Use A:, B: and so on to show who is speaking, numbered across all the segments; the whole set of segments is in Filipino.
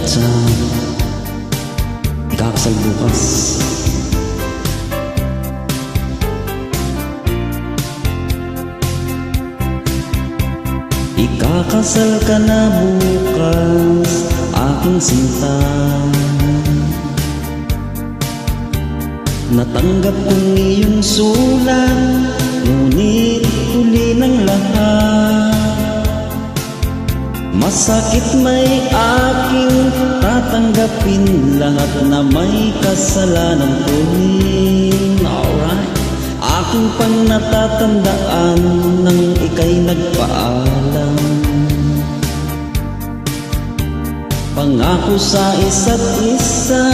A: sa ikakasal bukas. Ikakasal ka na bukas, aking sinta. Natanggap kong iyong sulat, ngunit huli ng lahat. Masakit may aking tatanggapin, lahat na may kasalanan ko rin. Alright. Aking pang natatandaan nang ika'y nagpaalam. Pangako sa isa't isa,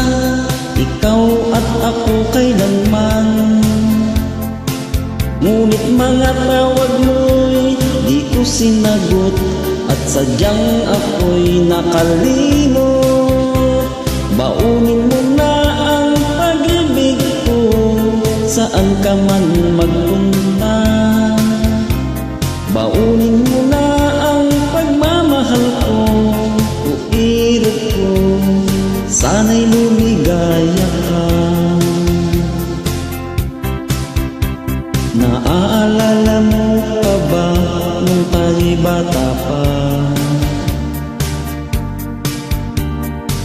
A: ikaw at ako kailanman. Ngunit mga tawag mo'y di ko sinagot, at sadyang ako'y nakalimot. Baunin mo na ang pag-ibig ko, saan ka man magpunta. Baunin mo na ang pagmamahal ko, uirot ko, sana'y lumigaya ka. Naaalala mo pa ba nung tayo'y bata pa?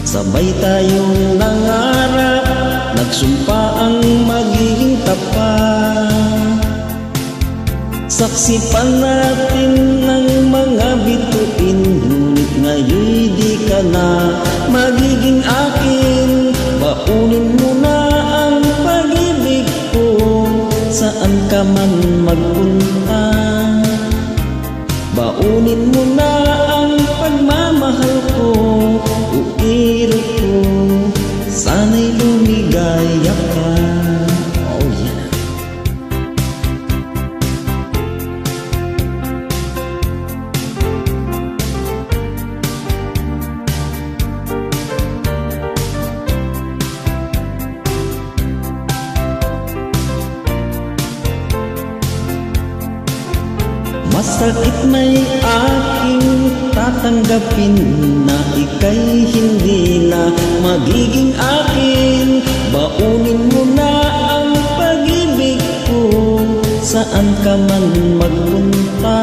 A: Sabay tayong nangarap, nagsumpa ang magiging tapat. Saksi pa natin ng mga bituin, ngunit ngayon'y di ka na magiging akin. Baunin mo na ang pag-ibig ko, saan ka man magpunta. Baunin mo na ang pagmamahal ko, uirot ko, sana'y lumigaya ka. Oh yeah. Masakit may aking tatanggapin, na ika'y hindi na magiging akin. Baunin mo na ang pag-ibig ko, saan ka man magpunta.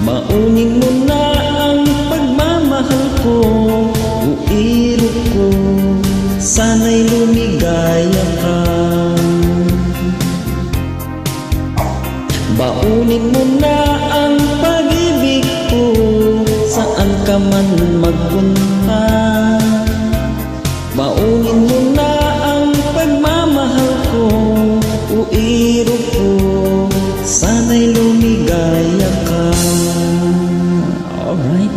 A: Baunin mo na ang pagmamahal ko, uirot ko, sana'y lumigaya ka. Baunin mo na ang pag-ibig ko, saan ka man magpunta. Baunin mo na ang pagmamahal ko, uirot ko, sana'y lumigaya ka. Alright.